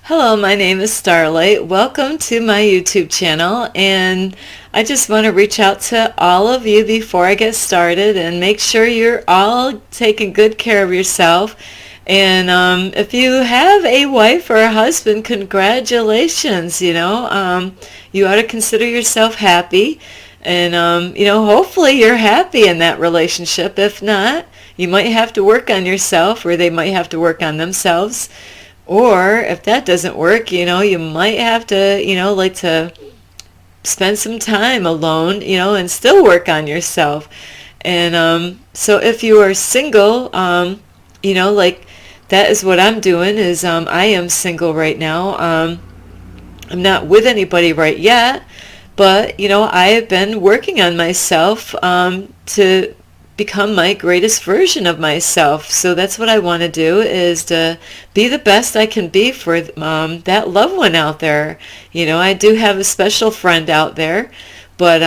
Hello, my name is Starlight. Welcome to my YouTube channel, and I just want to reach out to all of you before I get started and make sure you're all taking good care of yourself. And if you have a wife or a husband, congratulations. You ought to consider yourself happy, and hopefully you're happy in that relationship. If not, you might have to work on yourself, or they might have to work on themselves. Or if that doesn't work, you might have to, like to spend some time alone, and still work on yourself. And so if you are single, like that is what I'm doing is I am single right now. I'm not with anybody right yet, but, I have been working on myself to become my greatest version of myself. So that's what I want to do, is to be the best I can be for that loved one out there. I do have a special friend out there, but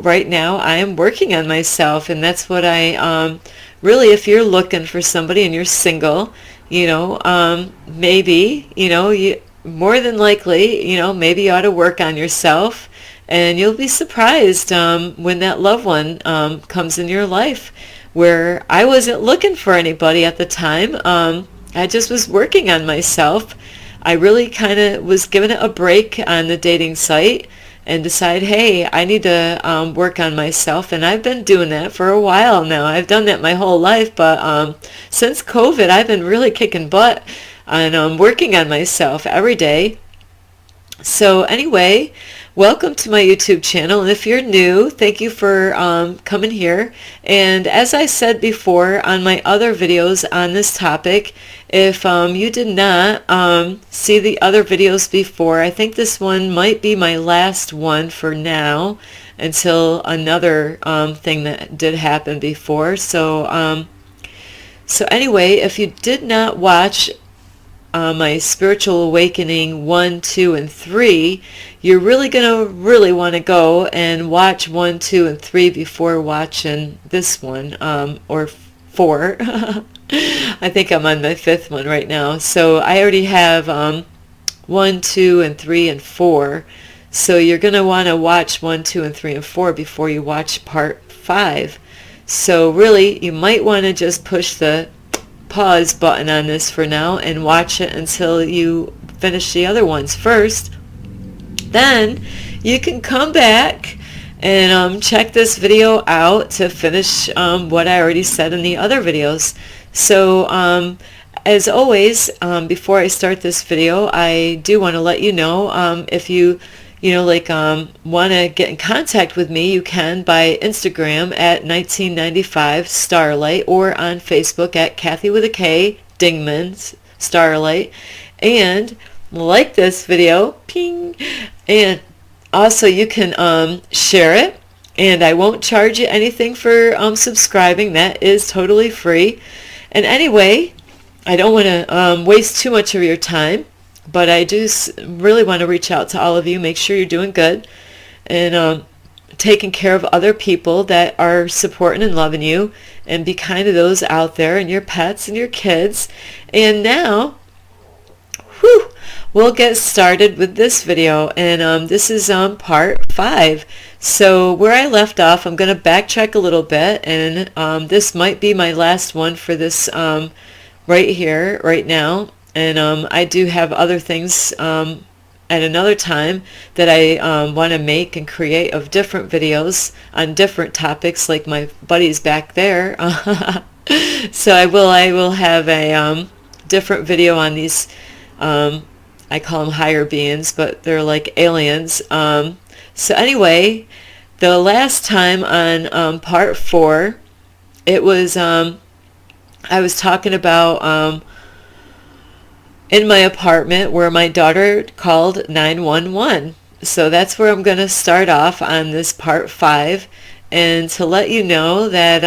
right now I am working on myself, and that's what I really, if you're looking for somebody and you're single, maybe, you more than likely, maybe you ought to work on yourself. And you'll be surprised when that loved one comes in your life, where I wasn't looking for anybody at the time. I just was working on myself. I really kind of was giving it a break on the dating site and decide, hey, I need to work on myself. And I've been doing that for a while now. I've done that my whole life. But since COVID, I've been really kicking butt and working on myself every day. So anyway, welcome to my YouTube channel, and if you're new, thank you for coming here. And as I said before on my other videos on this topic, if you did not see the other videos before, I think this one might be my last one for now until another thing that did happen before. So anyway, if you did not watch my Spiritual Awakening 1, 2, and 3, you're really going to really want to go and watch 1, 2, and 3 before watching this one, or 4. I think I'm on my 5th one right now. So I already have 1, 2, and 3, and 4. So you're going to want to watch 1, 2, and 3, and 4 before you watch part 5. So really, you might want to just push the pause button on this for now and watch it until you finish the other ones first. Then you can come back and check this video out to finish what I already said in the other videos. So as always, before I start this video, I do want to let you know if you want to get in contact with me, you can by Instagram at 1995 Starlight, or on Facebook at Kathy with a K Dingman Starlight, and like this video, ping, and also you can share it, and I won't charge you anything for subscribing. That is totally free. And anyway, I don't want to waste too much of your time, but I do really want to reach out to all of you, make sure you're doing good and taking care of other people that are supporting and loving you, and be kind to those out there and your pets and your kids. And now, we'll get started with this video, and this is part 5. So where I left off, I'm going to backtrack a little bit, and this might be my last one for this right here, right now. And I do have other things at another time that I want to make and create of different videos on different topics, like my buddies back there. So I will have a different video on these, I call them higher beings, but they're like aliens. So anyway, the last time on part 4, it was, I was talking about in my apartment where my daughter called 911. So that's where I'm going to start off on this part 5, and to let you know that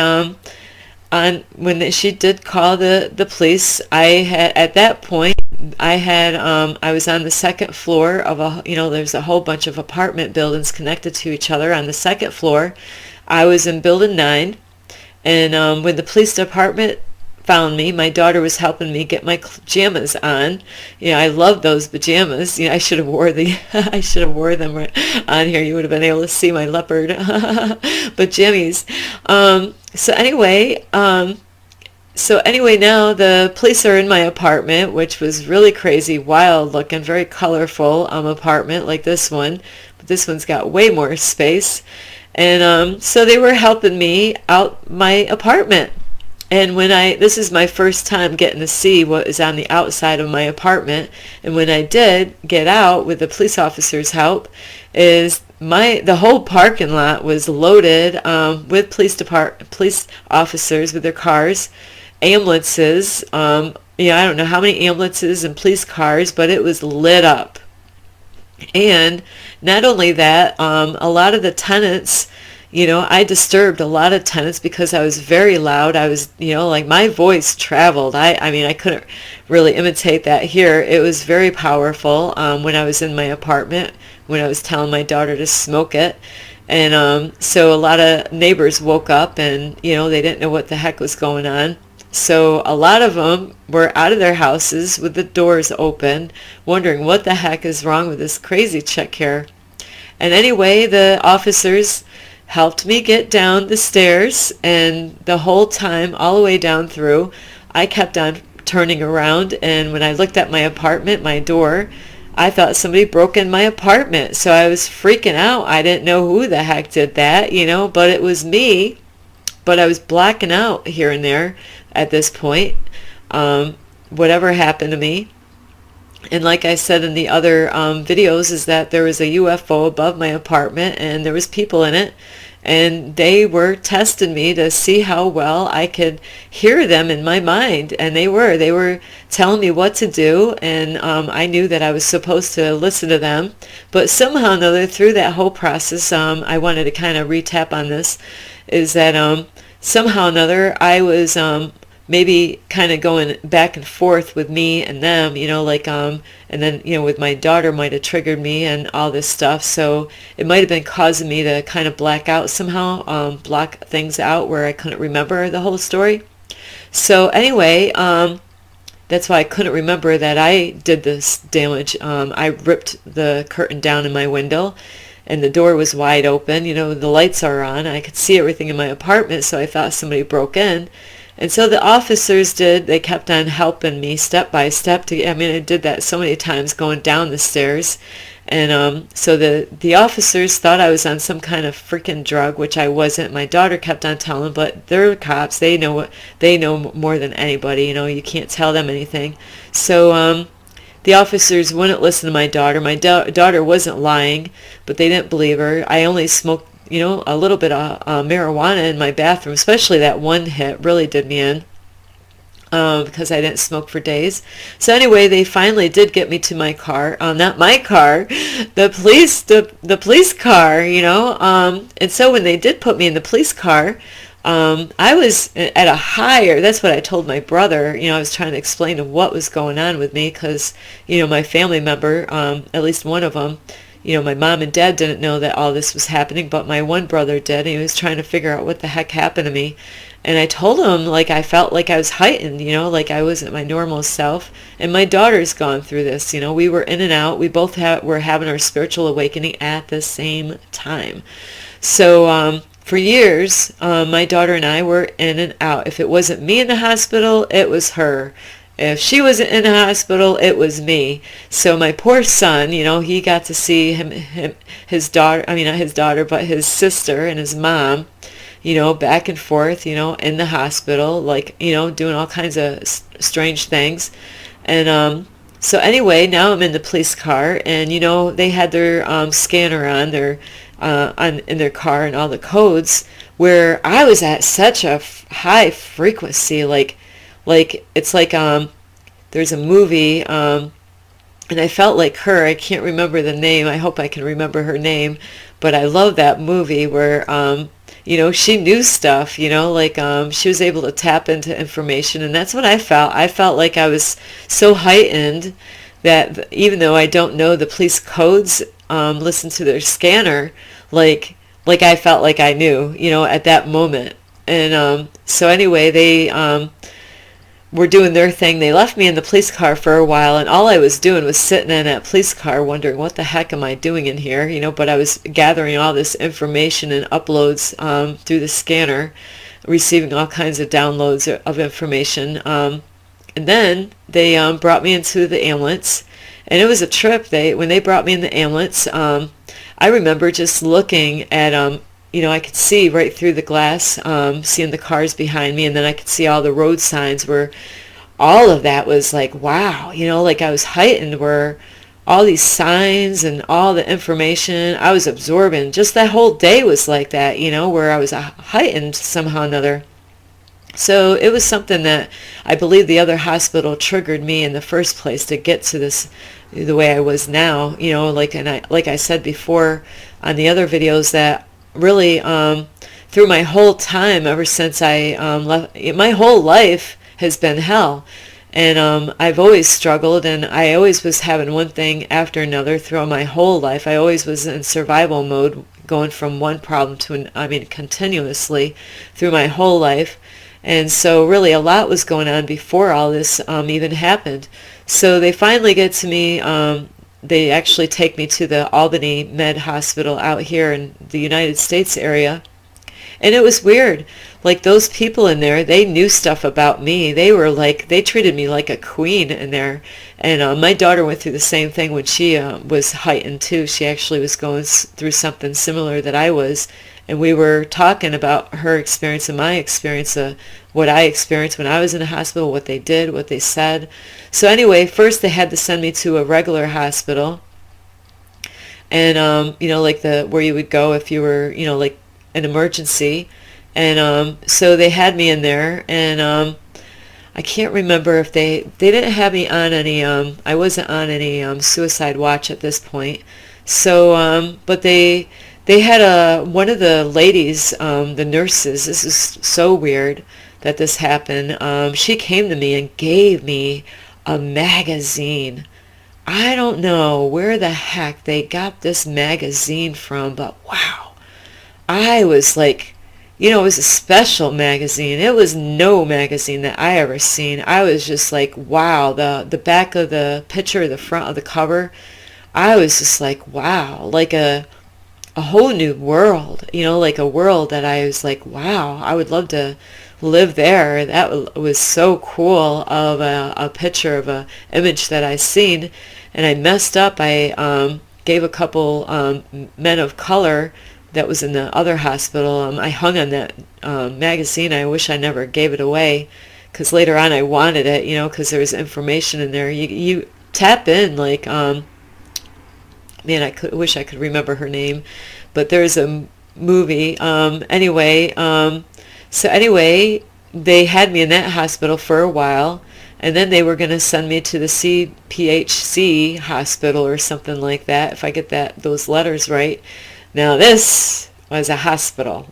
when she did call the police, I had, at that point, I was on the second floor of there's a whole bunch of apartment buildings connected to each other on the second floor. I was in building 9, and when the police department found me. My daughter was helping me get my pajamas on. I love those pajamas. I should have wore the I should have wore them on here. You would have been able to see my leopard pajamas. So anyway, now the police are in my apartment, which was really crazy, wild looking, very colorful apartment like this one. But this one's got way more space. And so they were helping me out my apartment. And this is my first time getting to see what is on the outside of my apartment. And when I did get out with the police officer's help, the whole parking lot was loaded with police officers with their cars, ambulances. I don't know how many ambulances and police cars, but it was lit up. And not only that, a lot of the tenants, I disturbed a lot of tenants because I was very loud. I was, like my voice traveled. I mean, I couldn't really imitate that here. It was very powerful when I was in my apartment, when I was telling my daughter to smoke it. And so a lot of neighbors woke up and, they didn't know what the heck was going on. So a lot of them were out of their houses with the doors open, wondering what the heck is wrong with this crazy chick here. And anyway, the officers helped me get down the stairs, and the whole time, all the way down through, I kept on turning around, and when I looked at my apartment, my door, I thought somebody broke in my apartment. So I was freaking out. I didn't know who the heck did that, but it was me. But I was blacking out here and there at this point, whatever happened to me. And like I said in the other videos, is that there was a UFO above my apartment and there was people in it, and they were testing me to see how well I could hear them in my mind. And they were telling me what to do, and I knew that I was supposed to listen to them. But somehow or another, through that whole process, I wanted to kind of recap on this, is that somehow or another I was maybe kind of going back and forth with me and them, and then, with my daughter might have triggered me and all this stuff. So it might have been causing me to kind of black out somehow, block things out where I couldn't remember the whole story. So anyway, that's why I couldn't remember that I did this damage. I ripped the curtain down in my window, and the door was wide open. The lights are on. I could see everything in my apartment, so I thought somebody broke in. And so the officers they kept on helping me step by step. I did that so many times going down the stairs. And so the officers thought I was on some kind of freaking drug, which I wasn't. My daughter kept on telling, but they're cops. They know more than anybody. You can't tell them anything. So the officers wouldn't listen to my daughter. My daughter wasn't lying, but they didn't believe her. I only smoked a little bit of marijuana in my bathroom, especially that one hit really did me in, because I didn't smoke for days. So anyway, they finally did get me to my car, not my car, the police car, and so when they did put me in the police car, I was at a higher, that's what I told my brother, I was trying to explain to what was going on with me, because, my family member, at least one of them, my mom and dad didn't know that all this was happening, but my one brother did, and he was trying to figure out what the heck happened to me. And I told him, I felt like I was heightened, like I wasn't my normal self. And my daughter's gone through this, we were in and out. We both were having our spiritual awakening at the same time. So for years, my daughter and I were in and out. If it wasn't me in the hospital, it was her. If she was in the hospital, it was me. So my poor son, he got to see his daughter, not his daughter, but his sister and his mom, back and forth, in the hospital, doing all kinds of strange things. And so anyway, now I'm in the police car, and, they had their scanner on in their car and all the codes, where I was at such a high frequency, it's like there's a movie, and I felt like her. I can't remember the name. I hope I can remember her name, but I love that movie where she knew stuff, she was able to tap into information, and that's what I felt. I felt like I was so heightened that even though I don't know the police codes, listen to their scanner, like I felt like I knew, at that moment. And so anyway, were doing their thing. They left me in the police car for a while, and all I was doing was sitting in that police car wondering, what the heck am I doing in here? But I was gathering all this information and uploads through the scanner, receiving all kinds of downloads of information. And then they brought me into the ambulance, and it was a trip. When they brought me in the ambulance, I remember just looking at I could see right through the glass, seeing the cars behind me, and then I could see all the road signs where all of that was like, wow, like I was heightened, where all these signs and all the information I was absorbing, just that whole day was like that, where I was heightened somehow or another. So it was something that I believe the other hospital triggered me in the first place to get to this, the way I was now, like I said before on the other videos, that really through my whole time ever since I left, my whole life has been hell, and I've always struggled, and I always was having one thing after another throughout my whole life. I always was in survival mode, going from one problem to continuously through my whole life. And so really a lot was going on before all this even happened. So they finally get to me. They actually take me to the Albany Med Hospital out here in the United States area. And it was weird. Like, those people in there, they knew stuff about me. They treated me like a queen in there. And my daughter went through the same thing when she was heightened too. She actually was going through something similar that I was. And we were talking about her experience and my experience, what I experienced when I was in the hospital, what they did, what they said. So anyway, first they had to send me to a regular hospital. And, like where you would go if you were, like an emergency. And so they had me in there, and I can't remember if they didn't have me on any, I wasn't on any suicide watch at this point. So, but they had one of the ladies, the nurses, this is so weird that this happened. She came to me and gave me a magazine. I don't know where the heck they got this magazine from, but wow. I was like, it was a special magazine. It was no magazine that I ever seen. I was just like, wow, the back of the picture, the front of the cover, I was just like, wow, like a whole new world, like a world that I was like, wow, I would love to live there. That was so cool, of a picture of a image that I seen. And I messed up. I gave a couple men of color that was in the other hospital. I hung on that magazine. I wish I never gave it away, because later on I wanted it, because there was information in there. You tap in, like, man, wish I could remember her name, but there's a movie. So anyway, they had me in that hospital for a while, and then they were going to send me to the CPHC hospital or something like that, if I get those letters right. Now this was a hospital.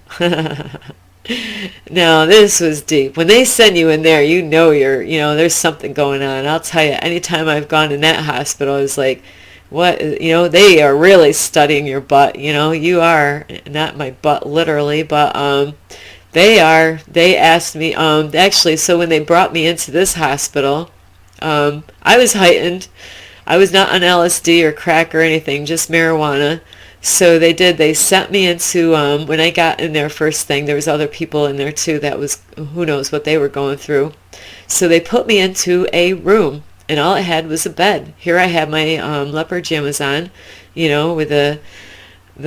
Now this was deep. When they send you in there, there's something going on. I'll tell you, anytime I've gone in that hospital, it's like, what, they are really studying your butt. You are, not my butt literally, but they asked me, actually, so when they brought me into this hospital, I was heightened. I was not on LSD or crack or anything, just marijuana. So they sent me into, when I got in there first thing, there was other people in there too that was, who knows what they were going through. So they put me into a room, and all it had was a bed. Here I had my leopard pajamas on, with the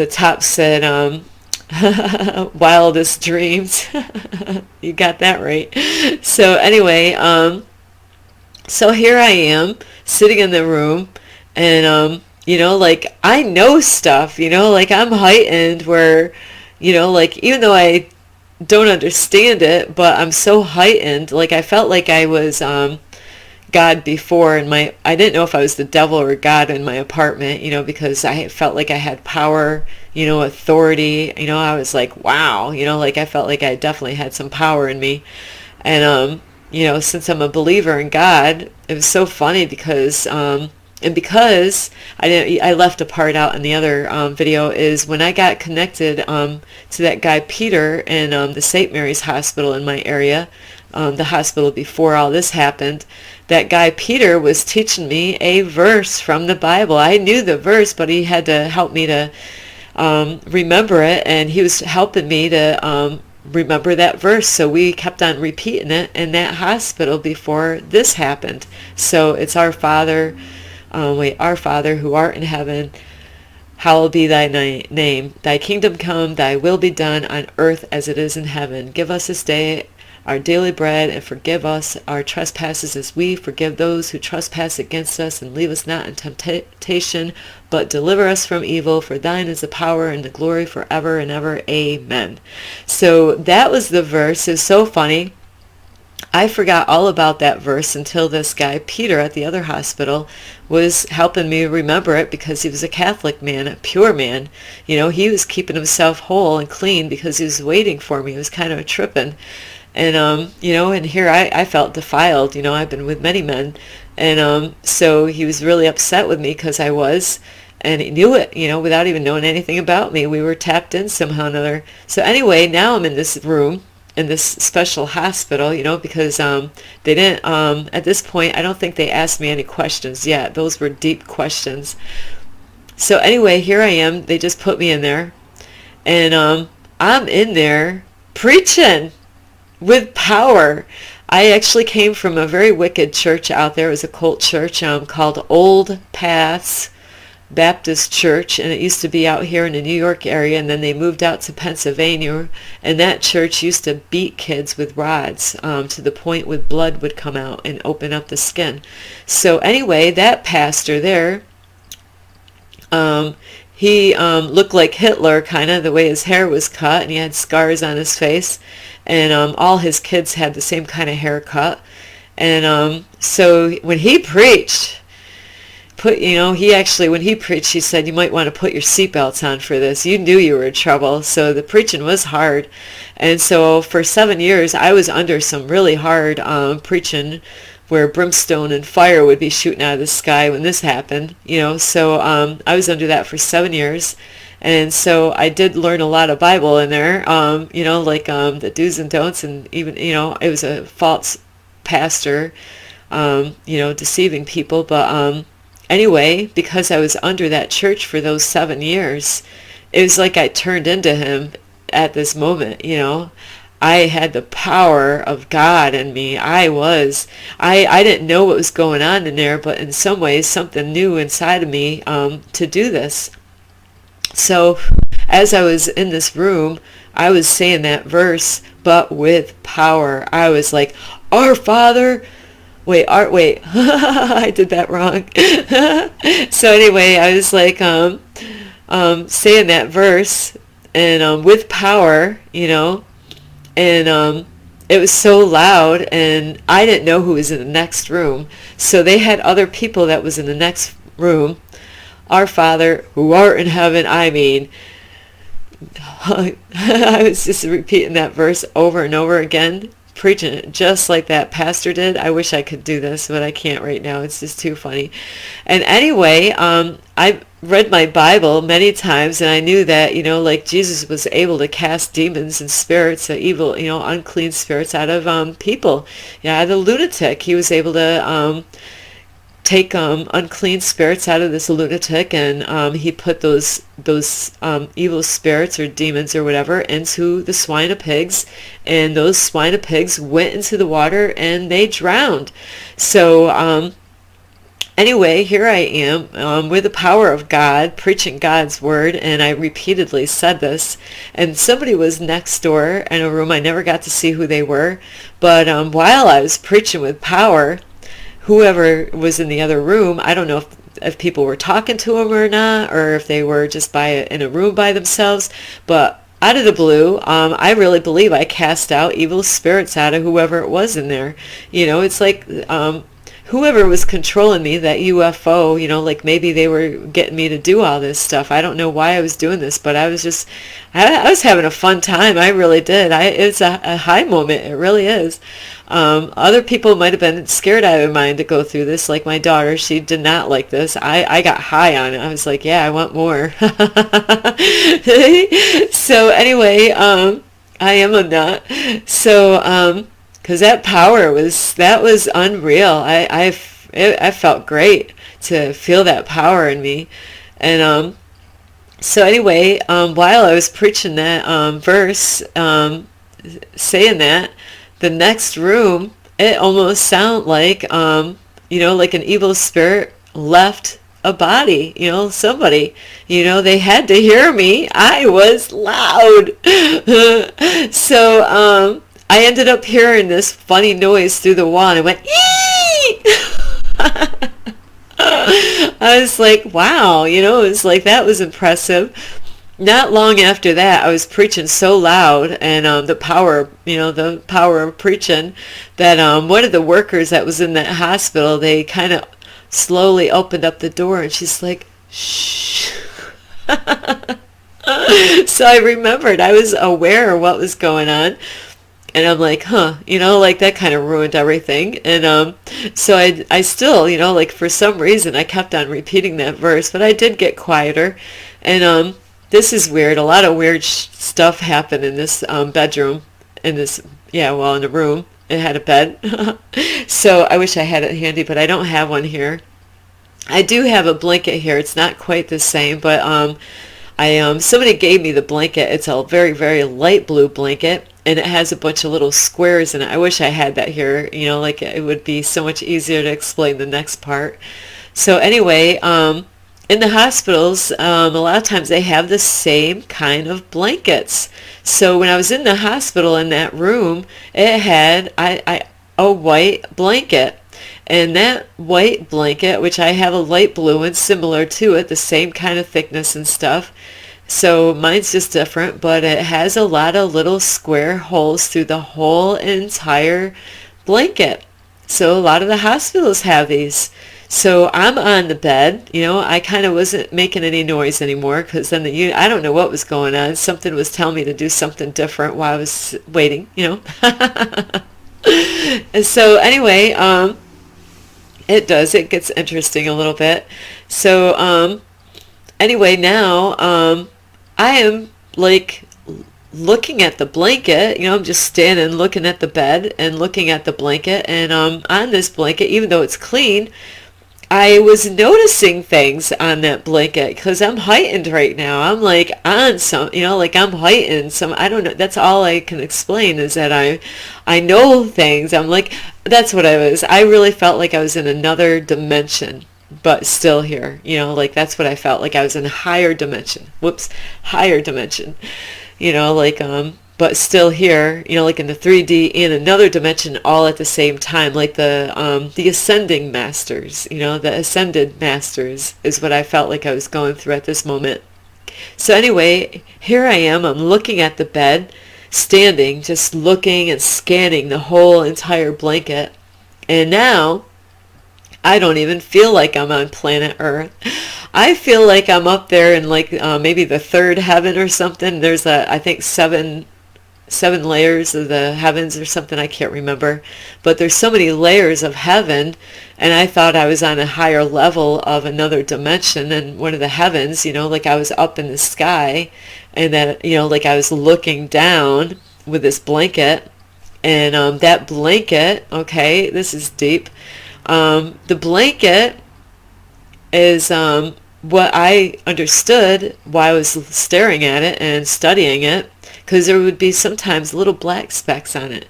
top said, wildest dreams. You got that right. So anyway, so here I am sitting in the room, and like, I know stuff, like, I'm heightened where, like, even though I don't understand it, but I'm so heightened, like, I felt like I was God before, and I didn't know if I was the devil or God in my apartment, because I felt like I had power, authority, I was like, wow, like, I felt like I definitely had some power in me. And since I'm a believer in God, it was so funny because and because I left a part out in the other video, is when I got connected to that guy Peter in the St. Mary's Hospital in my area, the hospital before all this happened, that guy Peter was teaching me a verse from the Bible. I knew the verse, but he had to help me to remember it, and he was helping me to remember that verse. So we kept on repeating it in that hospital before this happened. So it's Our Father, Our Father who art in heaven, hallowed be thy name. Thy kingdom come, thy will be done on earth as it is in heaven. Give us this day our daily bread, and forgive us our trespasses as we forgive those who trespass against us, and lead us not in temptation, but deliver us from evil. For thine is the power and the glory forever and ever. Amen. So that was the verse. It's so funny. I forgot all about that verse until this guy, Peter, at the other hospital, was helping me remember it, because he was a Catholic man, a pure man. He was keeping himself whole and clean because he was waiting for me. He was kind of tripping. And, and here I felt defiled. I've been with many men. And so he was really upset with me because I was. And he knew it, without even knowing anything about me. We were tapped in somehow or another. So anyway, now I'm in this room, in this special hospital, because they didn't, at this point, I don't think they asked me any questions yet. Those were deep questions. So anyway, here I am. They just put me in there. And I'm in there preaching with power. I actually came from a very wicked church out there. It was a cult church called Old Paths Baptist Church, and it used to be out here in the New York area, and then they moved out to Pennsylvania, and that church used to beat kids with rods to the point where blood would come out and open up the skin. So anyway, that pastor there, he looked like Hitler, kind of, the way his hair was cut, and he had scars on his face, and all his kids had the same kind of haircut. And so when he preached, when he preached, he said, you might want to put your seatbelts on for this. You knew you were in trouble. So the preaching was hard. And so for 7 years, I was under some really hard preaching, where brimstone and fire would be shooting out of the sky when this happened. So I was under that for 7 years. And so I did learn a lot of Bible in there, like the do's and don'ts, and even, it was a false pastor, deceiving people. But anyway, because I was under that church for those 7 years, it was like I turned into him at this moment. I had the power of God in me. I didn't know what was going on in there, but in some ways something new inside of me to do this. So as I was in this room, I was saying that verse, but with power. I was like, Our Father. Wait, I did that wrong. So anyway, I was like saying that verse, and with power, and it was so loud, and I didn't know who was in the next room. So they had other people that was in the next room. Our Father who art in heaven, I was just repeating that verse over and over again, preaching it just like that pastor did. I wish I could do this, but I can't right now. It's just too funny. And anyway, I read my Bible many times, and I knew that, like Jesus was able to cast demons and spirits, evil, unclean spirits out of people. Out of the lunatic. He was able to take unclean spirits out of this lunatic, and he put those evil spirits or demons or whatever into the swine of pigs, and those swine of pigs went into the water and they drowned. So anyway, here I am with the power of God, preaching God's word, and I repeatedly said this, and somebody was next door in a room. I never got to see who they were, but while I was preaching with power, whoever was in the other room, I don't know if people were talking to him or not, or if they were just in a room by themselves, but out of the blue, I really believe I cast out evil spirits out of whoever it was in there. It's like whoever was controlling me, that UFO, like maybe they were getting me to do all this stuff. I don't know why I was doing this, but I was having a fun time. I really did. It's a high moment. It really is. Other people might have been scared out of their mind to go through this, like my daughter. She did not like this. I got high on it. I was like, yeah, I want more. So anyway, I am a nut. So because that was unreal. I felt great to feel that power in me. And so anyway, while I was preaching that verse, saying that, the next room, it almost sounded like, like an evil spirit left a body, somebody, they had to hear me. I was loud. So I ended up hearing this funny noise through the wall, and I went, ee! I was like, wow, it was like, that was impressive. Not long after that, I was preaching so loud, and the power of preaching, that one of the workers that was in that hospital, they kind of slowly opened up the door, and she's like, shh. So I remembered, I was aware of what was going on. And I'm like, like that kind of ruined everything. And so I still, like for some reason, I kept on repeating that verse, but I did get quieter. And this is weird. A lot of weird stuff happened in this bedroom, in the room. It had a bed. So I wish I had it handy, but I don't have one here. I do have a blanket here. It's not quite the same, but somebody gave me the blanket. It's a very, very light blue blanket, and it has a bunch of little squares in it. I wish I had that here, like it would be so much easier to explain the next part. So anyway, in the hospitals, a lot of times they have the same kind of blankets. So when I was in the hospital in that room, it had a white blanket. And that white blanket, which I have a light blue and similar to it, the same kind of thickness and stuff. So mine's just different, but it has a lot of little square holes through the whole entire blanket. So a lot of the hospitals have these. So I'm on the bed, I kind of wasn't making any noise anymore, because then I don't know what was going on. Something was telling me to do something different while I was waiting, And so anyway, it gets interesting a little bit. So anyway, now I am like looking at the blanket, I'm just standing looking at the bed and looking at the blanket, and on this blanket, even though it's clean, I was noticing things on that blanket, because I'm heightened right now. I'm like on some, like I'm heightened. I don't know. That's all I can explain, is that I know things. I'm like, that's what I was. I really felt like I was in another dimension, but still here, like that's what I felt like. I was in a higher dimension. Higher dimension, but still here, like in the 3D, in another dimension, all at the same time, like the ascending masters, the ascended masters is what I felt like I was going through at this moment. So anyway, here I am, I'm looking at the bed, standing, just looking and scanning the whole entire blanket. And now, I don't even feel like I'm on planet Earth. I feel like I'm up there in like maybe the third heaven or something. There's I think seven layers of the heavens or something, I can't remember, but there's so many layers of heaven, and I thought I was on a higher level of another dimension and one of the heavens, like I was up in the sky, and that like I was looking down with this blanket, and that blanket, okay, this is deep, the blanket is what I understood while I was staring at it and studying it, because there would be sometimes little black specks on it.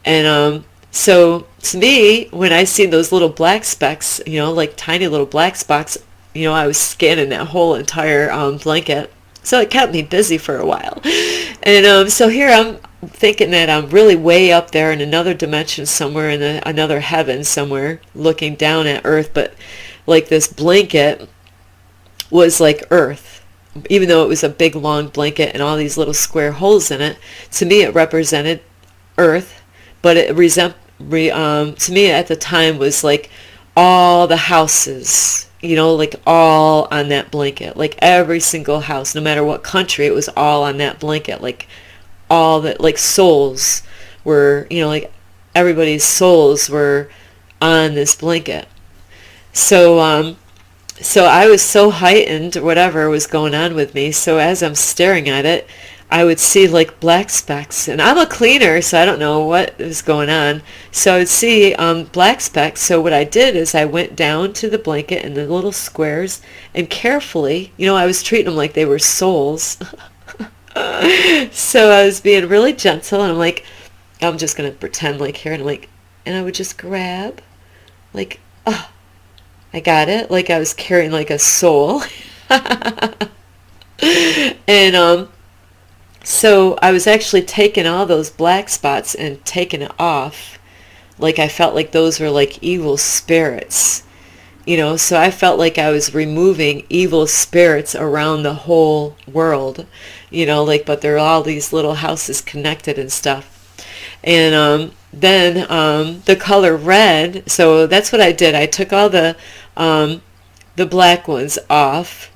And so to me, when I see those little black specks, like tiny little black spots, I was scanning that whole entire blanket. So it kept me busy for a while. And so here I'm thinking that I'm really way up there in another dimension somewhere, in another heaven somewhere, looking down at Earth. But like this blanket was like Earth. Even though it was a big long blanket and all these little square holes in it, to me it represented Earth, but it to me at the time was like all the houses, like all on that blanket, like every single house, no matter what country, it was all on that blanket, like all the like souls were, like everybody's souls were on this blanket. So so I was so heightened, whatever was going on with me. So as I'm staring at it, I would see like black specks, and I'm a cleaner, so I don't know what was going on. So I would see black specks. So what I did is I went down to the blanket and the little squares, and carefully, I was treating them like they were souls. So I was being really gentle, and I'm like, I'm just gonna pretend like here, and and I would just grab, like, oh, I got it, like I was carrying like a soul. And so I was actually taking all those black spots and taking it off. Like I felt like those were like evil spirits. So I felt like I was removing evil spirits around the whole world. But there are all these little houses connected and stuff. And then the color red, so that's what I did. I took all the black ones off.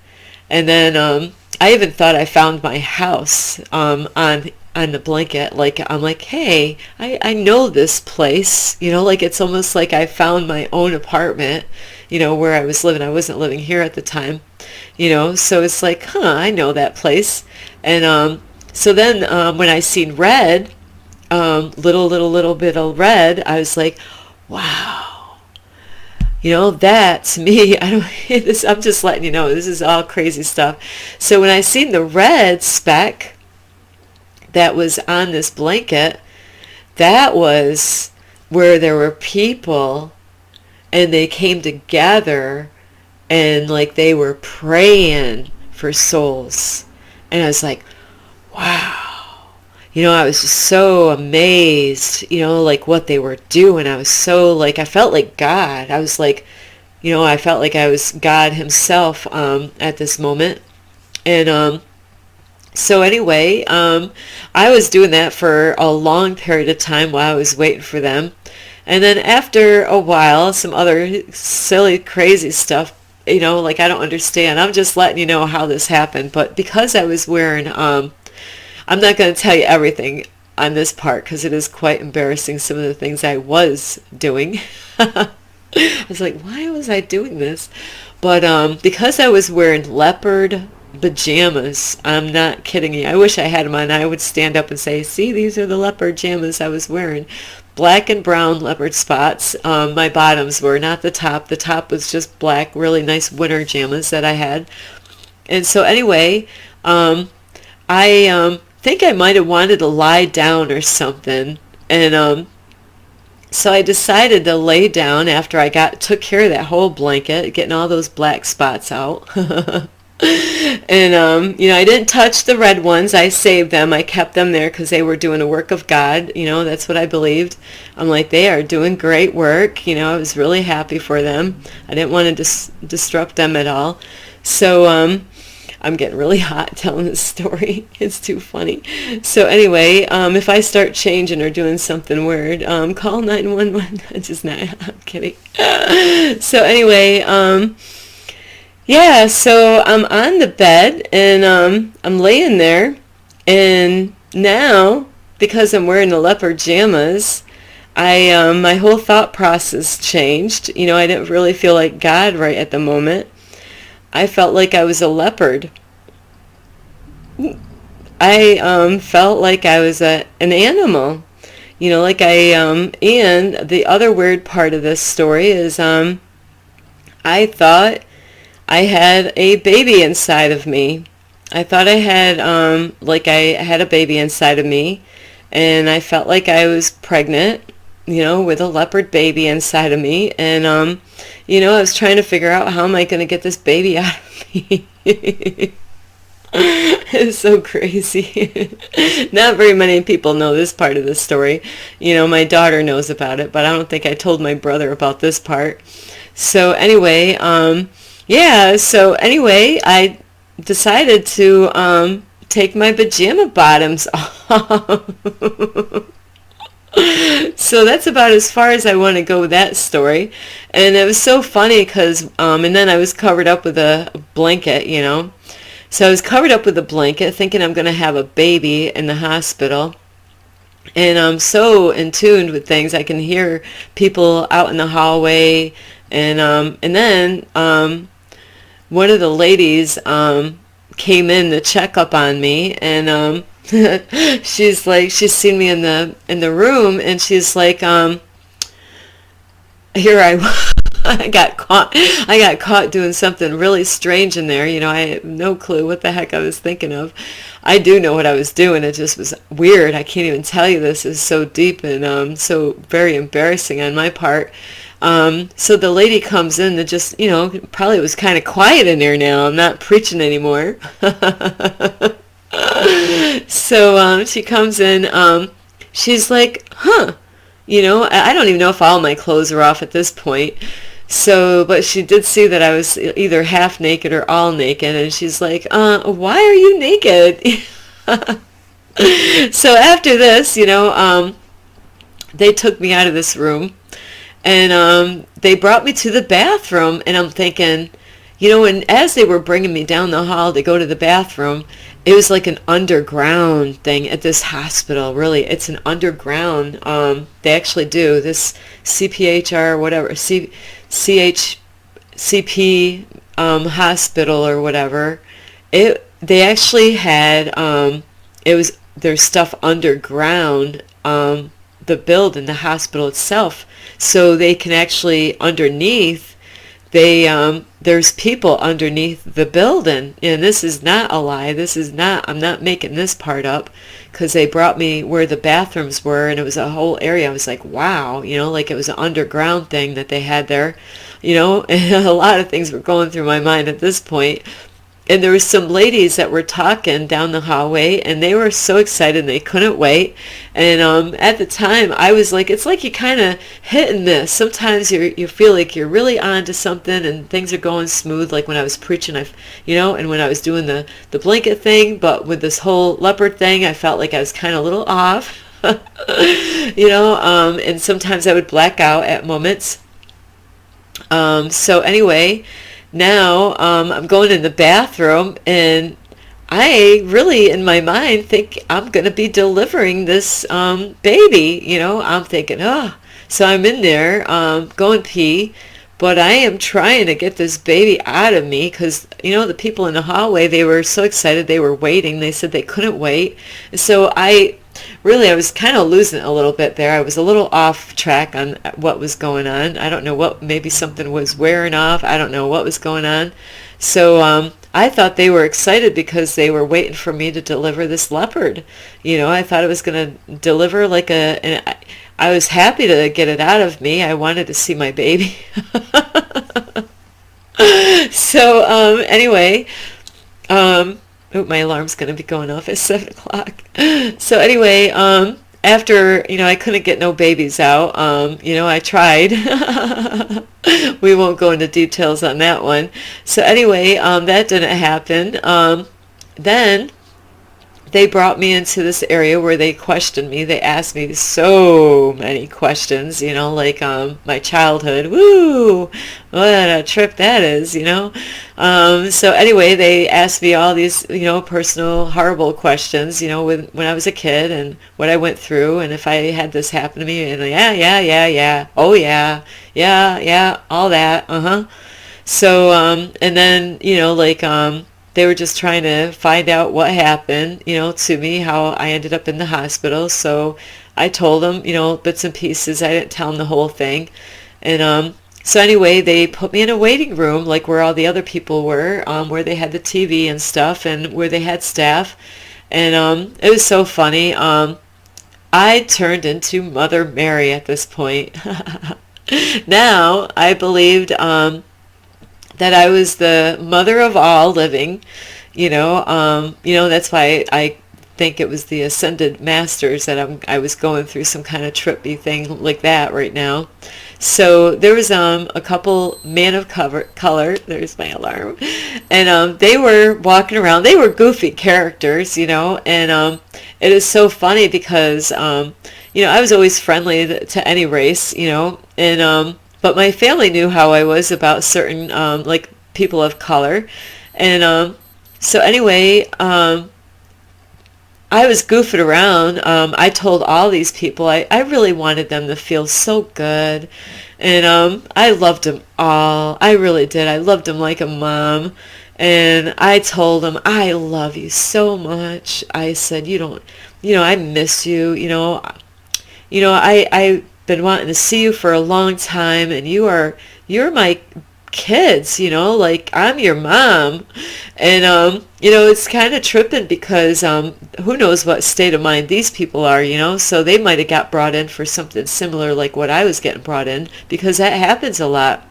And then I even thought I found my house on the blanket. Like I'm like, hey, I know this place. Like it's almost like I found my own apartment. Where I was living. I wasn't living here at the time. So it's like, I know that place. And so then when I seen red, little bit of red, I was like, wow. That to me, I don't. I'm just letting you know. This is all crazy stuff. So when I seen the red speck that was on this blanket, that was where there were people, and they came together, and like they were praying for souls, and I was like, wow. I was just so amazed, like what they were doing. I was so like, I felt like God. I was like, I felt like I was God himself at this moment. And so anyway, I was doing that for a long period of time while I was waiting for them. And then after a while, some other silly, crazy stuff, like I don't understand. I'm just letting you know how this happened. But because I was wearing... I'm not going to tell you everything on this part because it is quite embarrassing, some of the things I was doing. I was like, why was I doing this? But because I was wearing leopard pajamas, I'm not kidding you. I wish I had them on. I would stand up and say, see, these are the leopard pajamas I was wearing. Black and brown leopard spots. My bottoms were, not the top. The top was just black, really nice winter pajamas that I had. And so anyway, I think I might have wanted to lie down or something, and so I decided to lay down after I took care of that whole blanket, getting all those black spots out. And I didn't touch the red ones. I saved them. I kept them there because they were doing a work of God. That's what I believed. I'm like, they are doing great work. I was really happy for them. I didn't want to disrupt them at all. So I'm getting really hot telling this story. It's too funny. So anyway, if I start changing or doing something weird, call 911. Just not. I'm kidding. So anyway, yeah. So I'm on the bed and I'm laying there, and now because I'm wearing the leopard pajamas, my whole thought process changed. I didn't really feel like God right at the moment. I felt like I was a leopard. I felt like I was an animal, like and the other weird part of this story is I thought I had a baby inside of me. I thought I had I had a baby inside of me, and I felt like I was pregnant, with a leopard baby inside of me, and I was trying to figure out how am I going to get this baby out of me. It's so crazy. Not very many people know this part of the story. My daughter knows about it, but I don't think I told my brother about this part. So anyway, so anyway, I decided to take my pajama bottoms off. So that's about as far as I want to go with that story. And it was so funny because, and then I was covered up with a blanket, So I was covered up with a blanket thinking I'm going to have a baby in the hospital. And I'm so in tune with things. I can hear people out in the hallway. And then one of the ladies came in to check up on me. And she's seen me in the room, and she's like, here I I got caught doing something really strange in there. I had no clue what the heck I was thinking of. I do know what I was doing. It just was weird. I can't even tell you this. It's so deep and so very embarrassing on my part. So the lady comes in that just, probably was kind of quiet in there now. I'm not preaching anymore. So she comes in. She's like, huh. I don't even know if all my clothes are off at this point. So, but she did see that I was either half naked or all naked, and she's like, why are you naked? So after this, they took me out of this room, and they brought me to the bathroom, and I'm thinking, and as they were bringing me down the hall to go to the bathroom, it was like an underground thing at this hospital. Really, it's an underground. They actually do this CPHR, whatever, CHCP hospital or whatever. They actually had it was there's stuff underground. The building, the hospital itself, so they can actually underneath. There's people underneath the building, and this is not a lie. I'm not making this part up, because they brought me where the bathrooms were, and it was a whole area. I was like, wow, like it was an underground thing that they had there, and a lot of things were going through my mind at this point. And there were some ladies that were talking down the hallway, and they were so excited and they couldn't wait. And at the time, I was like, it's like you kind of hit and miss. Sometimes you feel like you're really on to something and things are going smooth, like when I was preaching, and when I was doing the blanket thing. But with this whole leopard thing, I felt like I was kind of a little off, and sometimes I would black out at moments. So anyway, now I'm going in the bathroom, and I really, in my mind, think I'm going to be delivering this baby. I'm thinking, oh. So I'm in there going pee, but I am trying to get this baby out of me because, the people in the hallway, they were so excited. They were waiting. They said they couldn't wait. So I was kind of losing it a little bit there. I was a little off track on what was going on. I don't know maybe something was wearing off. I don't know what was going on. So I thought they were excited because they were waiting for me to deliver this leopard. I thought it was going to deliver and I was happy to get it out of me. I wanted to see my baby. So anyway, my alarm's going to be going off at 7 o'clock. So anyway, after, I couldn't get no babies out, I tried. We won't go into details on that one. So anyway, that didn't happen. Then they brought me into this area where they questioned me. They asked me so many questions, like my childhood. Woo! What a trip that is, So anyway, they asked me all these, personal, horrible questions, when I was a kid and what I went through, and if I had this happen to me, and yeah, oh yeah, all that, So, and then, they were just trying to find out what happened, to me, how I ended up in the hospital. So I told them, bits and pieces. I didn't tell them the whole thing. And so anyway, they put me in a waiting room, like where all the other people were, where they had the TV and stuff, and where they had staff. And it was so funny. I turned into Mother Mary at this point. Now, I believed that I was the mother of all living, that's why I think it was the Ascended Masters that I was going through some kind of trippy thing like that right now. So there was a couple man of color, there's my alarm, and they were walking around. They were goofy characters, and it is so funny because, I was always friendly to any race, and but my family knew how I was about certain, like, people of color. And so anyway, I was goofing around. I told all these people I really wanted them to feel so good. And I loved them all. I really did. I loved them like a mom. And I told them, I love you so much. I said, you don't, I miss you. I've been wanting to see you for a long time, and you're my kids, like I'm your mom. And it's kind of tripping because who knows what state of mind these people are, so they might have got brought in for something similar like what I was getting brought in, because that happens a lot.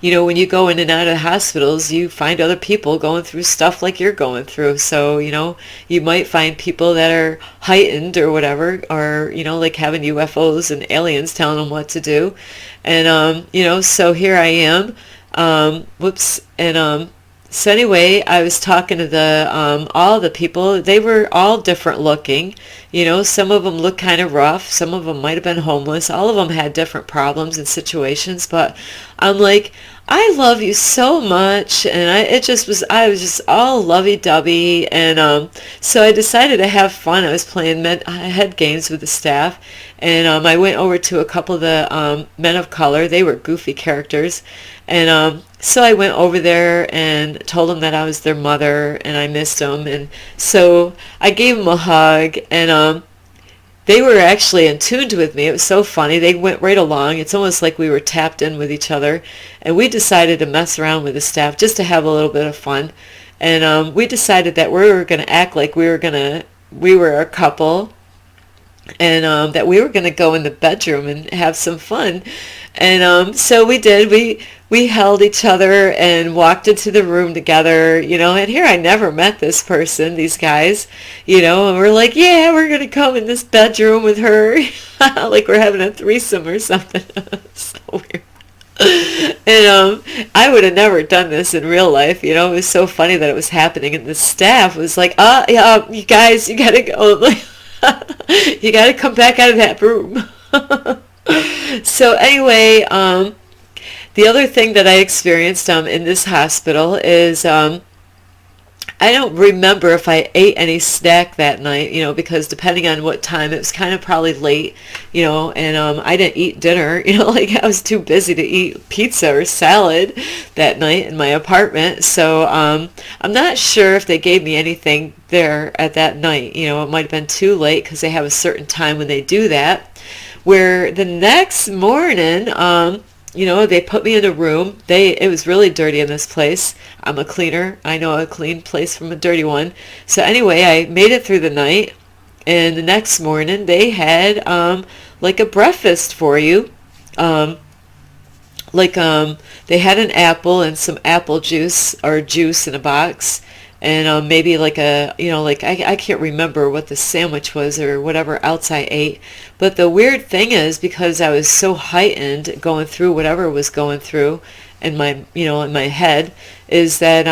When you go in and out of hospitals, you find other people going through stuff like you're going through. So, you might find people that are heightened or whatever, or, like having UFOs and aliens telling them what to do. And, so here I am. Whoops. And, so anyway, I was talking to all the people. They were all different looking. Some of them looked kind of rough. Some of them might have been homeless. All of them had different problems and situations. But I'm like, I love you so much, and I was just all lovey-dovey, and so I decided to have fun. I was playing head games with the staff, and I went over to a couple of the men of color. They were goofy characters, and so I went over there and told them that I was their mother, and I missed them, and so I gave them a hug, and they were actually in tune with me. It was so funny. They went right along. It's almost like we were tapped in with each other. And we decided to mess around with the staff just to have a little bit of fun. And we decided that we were going to act like we were a couple, and that we were going to go in the bedroom and have some fun. And so we did. We held each other and walked into the room together, and here I never met this person, these guys, and we're like, yeah, we're going to come in this bedroom with her, like we're having a threesome or something. So weird. And I would have never done this in real life. It was so funny that it was happening, and the staff was like, yeah, you guys, you got to go. You got to come back out of that room. So anyway, the other thing that I experienced in this hospital is I don't remember if I ate any snack that night, because depending on what time, it was kind of probably late, and I didn't eat dinner, like I was too busy to eat pizza or salad that night in my apartment. So I'm not sure if they gave me anything there at that night. It might have been too late because they have a certain time when they do that. Where the next morning, they put me in a room. It was really dirty in this place. I'm a cleaner. I know a clean place from a dirty one. So anyway, I made it through the night, and the next morning they had like a breakfast for you. They had an apple and some apple juice or juice in a box. And maybe like I can't remember what the sandwich was or whatever else I ate. But the weird thing is, because I was so heightened going through whatever was going through in my, in my head, is that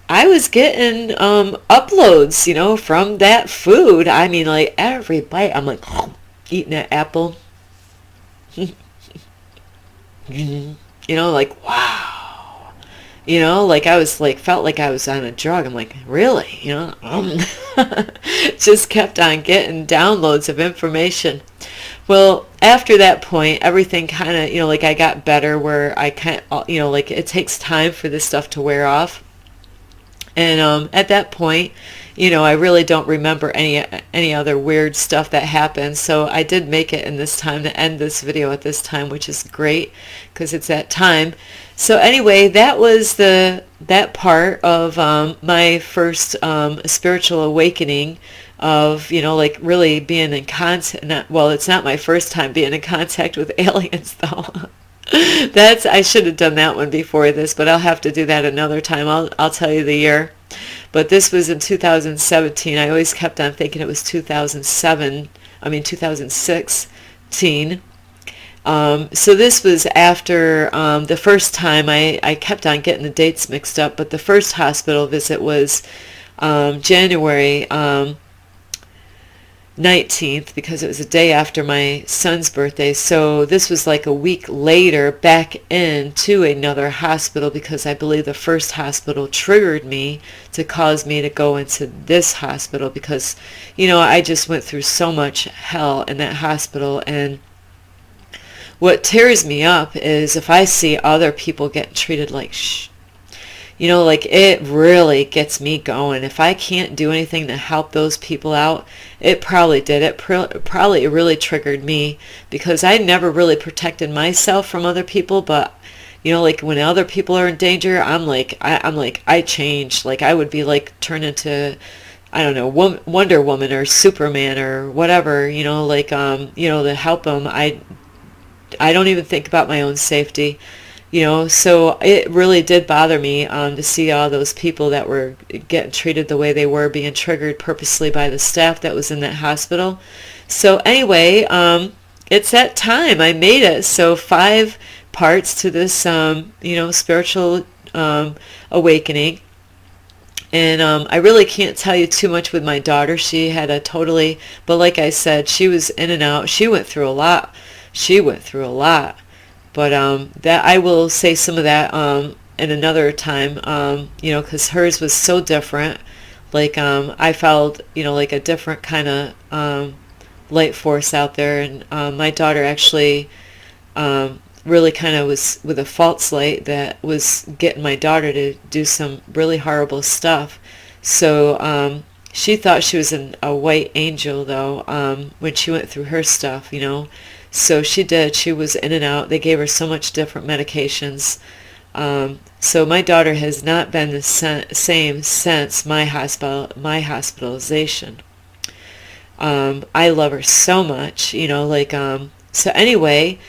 I was getting uploads, from that food. I mean, like every bite, I'm like eating that apple. Like, wow. Like I was felt like I was on a drug. I'm like, really? Just kept on getting downloads of information. Well, after that point, everything kind of, like I got better, where I can't, like it takes time for this stuff to wear off. And at that point, I really don't remember any other weird stuff that happened. So I did make it in this time to end this video at this time, which is great because it's that time. So anyway, that was that part of my first spiritual awakening of, like really being in contact. Well, it's not my first time being in contact with aliens, though. I should have done that one before this, but I'll have to do that another time. I'll tell you the year. But this was in 2017. I always kept on thinking it was 2016. So this was after the first time. I kept on getting the dates mixed up, but the first hospital visit was January 19th, because it was a day after my son's birthday. So this was like a week later back into another hospital, because I believe the first hospital triggered me to cause me to go into this hospital, because I just went through so much hell in that hospital. And what tears me up is if I see other people getting treated like like it really gets me going. If I can't do anything to help those people out, it probably did. Probably really triggered me because I never really protected myself from other people. But like when other people are in danger, I changed. Like I would be like turn into, I don't know, Wonder Woman or Superman or whatever. To help them. I don't even think about my own safety. So it really did bother me to see all those people that were getting treated the way they were, being triggered purposely by the staff that was in that hospital. So anyway, it's that time. I made it. So 5 parts to this, spiritual awakening. And I really can't tell you too much with my daughter. She had but like I said, she was in and out. She went through a lot. But that I will say some of that in another time, because hers was so different. Like I felt, like a different kind of light force out there. And my daughter actually really kind of was with a false light that was getting my daughter to do some really horrible stuff. So she thought she was a white angel, though, when she went through her stuff, So she did. She was in and out. They gave her so much different medications. So my daughter has not been the same since my hospitalization. I love her so much, so anyway,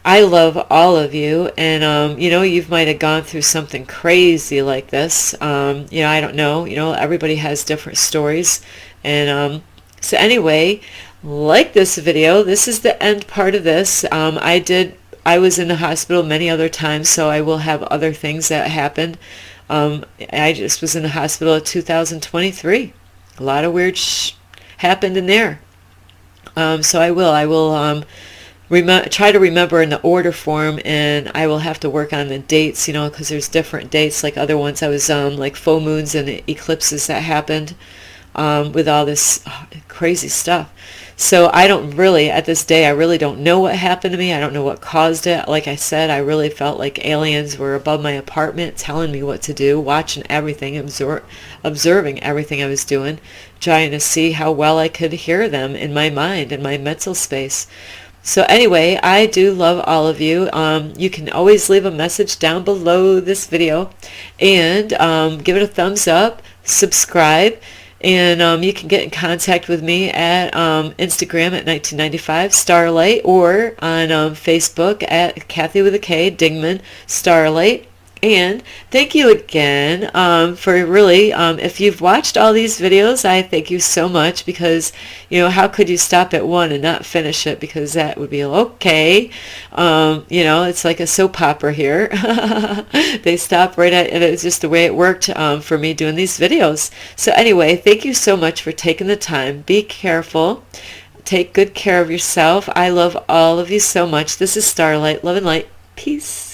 I love all of you, and you might have gone through something crazy like this. I don't know. Everybody has different stories, and so anyway, like this video. This is the end part of this. I was in the hospital many other times, so I will have other things that happened. I just was in the hospital in 2023. A lot of weird happened in there. So I will try to remember in the order form, and I will have to work on the dates, because there's different dates. Like other ones, I was like full moons and eclipses that happened with all this crazy stuff. So I don't really, at this day, I really don't know what happened to me. I don't know what caused it. Like I said, I really felt like aliens were above my apartment telling me what to do, watching everything, observing everything I was doing, trying to see how well I could hear them in my mind, in my mental space. So anyway, I do love all of you. You can always leave a message down below this video, and give it a thumbs up, subscribe. And you can get in contact with me at Instagram at 1995 Starlight, or on Facebook at Kathy with a K Dingman Starlight. And thank you again for really, if you've watched all these videos, I thank you so much, because, how could you stop at one and not finish it? Because that would be okay. It's like a soap opera here. They stop right at, and it's just the way it worked for me doing these videos. So anyway, thank you so much for taking the time. Be careful. Take good care of yourself. I love all of you so much. This is Starlight. Love and light. Peace.